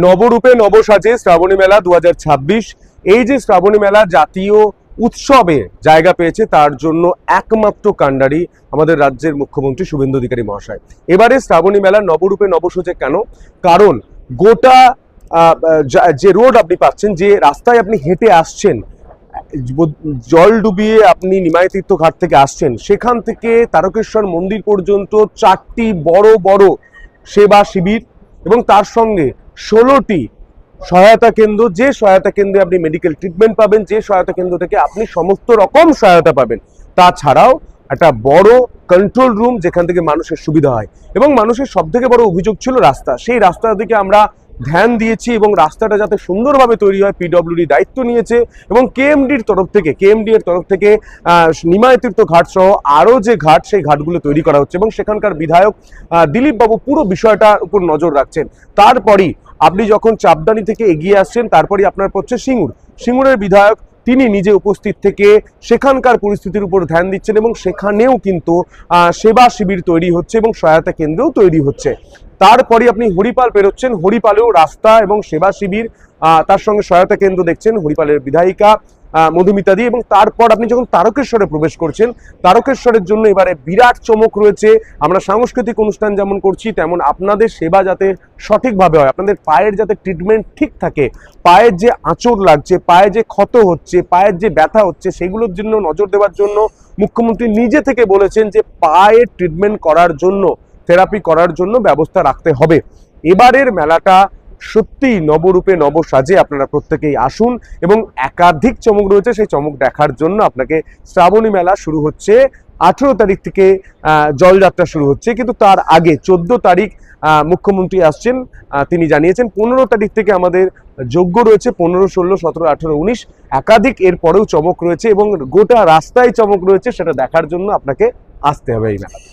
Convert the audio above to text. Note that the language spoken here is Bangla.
নবরূপে নবসাজে শ্রাবণী মেলা 2026। এই যে শ্রাবণী মেলা জাতীয় উৎসবে জায়গা পেয়েছে তার জন্য একমাত্র কাণ্ডারি আমাদের রাজ্যের মুখ্যমন্ত্রী শুভেন্দু অধিকারী মহাশয়। এবারে শ্রাবণী মেলা নবরূপে নবসাজে কেন? কারণ গোটা যে রোড আপনি পাচ্ছেন, যে রাস্তায় আপনি হেঁটে আসছেন, জল ডুবিয়ে আপনি নিমাই তীর্থ ঘাট থেকে আসছেন, সেখান থেকে তারকেশ্বর মন্দির পর্যন্ত 4টি বড় বড় সেবা শিবির এবং তার সঙ্গে 16টি সহায়তা কেন্দ্র, যে সহায়তা কেন্দ্রে আপনি মেডিকেল ট্রিটমেন্ট পাবেন, যে সহায়তা কেন্দ্র থেকে আপনি সমস্ত রকম সহায়তা পাবেন। তাছাড়াও একটা বড় কন্ট্রোল রুম যেখান থেকে মানুষের সুবিধা হয়। এবং মানুষের সব থেকে বড় অভিযোগ ছিল রাস্তা। সেই রাস্তার দিকে আমরা ধ্যান দিয়েছি এবং রাস্তাটা যাতে সুন্দরভাবে তৈরি হয় পিডব্লিউডি দায়িত্ব নিয়েছে এবং কেএমডি এর তরফ থেকে নিমাই তীর্থ ঘাট সহ আরও যে ঘাট, সেই ঘাটগুলো তৈরি করা হচ্ছে এবং সেখানকার বিধায়ক দিলীপ বাবু পুরো বিষয়টার উপর নজর রাখছেন। তারপরই আপনি যখন চাপদানি থেকে এগিয়ে আসছেন, তারপরই আপনার পড়ছে সিঙ্গুরের বিধায়ক তিনি নিজে উপস্থিত থেকে সেখানকার পরিস্থিতির উপর ধ্যান দিচ্ছেন এবং সেখানেও কিন্তু সেবা শিবির তৈরি হচ্ছে এবং সহায়তা কেন্দ্রও তৈরি হচ্ছে। তারপরে আপনি হরিপাল পেরোচ্ছেন, হরিপালেও রাস্তা এবং সেবা শিবির, তার সঙ্গে সহায়তা কেন্দ্র দেখছেন হরিপালের বিধায়িকা মধুমিতা দি। এবং তারপর আপনি যখন তারকেশ্বরে প্রবেশ করছেন, তারকেশ্বরের জন্য এবারে বিরাট চমক রয়েছে। আমরা সাংস্কৃতিক অনুষ্ঠান যেমন করছি, তেমন আপনাদের সেবা যাতে সঠিকভাবে হয়, আপনাদের পায়ের যাতে ট্রিটমেন্ট ঠিক থাকে, পায়ের যে আঁচড় লাগছে, পায়ে যে ক্ষত হচ্ছে, পায়ের যে ব্যথা হচ্ছে, সেগুলোর জন্য নজর দেওয়ার জন্য মুখ্যমন্ত্রী নিজে থেকে বলেছেন যে পায়ের ট্রিটমেন্ট করার জন্য, থেরাপি করার জন্য ব্যবস্থা রাখতে হবে। এবারের মেলাটা সত্যি নবরূপে নবসাজে, আপনারা প্রত্যেকেই আসুন এবং একাধিক চমক রয়েছে। সেই চমক দেখার জন্য আপনাকে শ্রাবণী মেলা শুরু হচ্ছে 18 তারিখ থেকে, জলযাত্রা শুরু হচ্ছে, কিন্তু তার আগে 14 তারিখ মুখ্যমন্ত্রী আসছেন। তিনি জানিয়েছেন 15 তারিখ থেকে আমাদের যজ্ঞ রয়েছে, 15, 16, 17, 18, 19 একাধিক এর পরেও চমক রয়েছে এবং গোটা রাস্তায় চমক রয়েছে। সেটা দেখার জন্য আপনাকে আসতে হবে এই মেলাতে।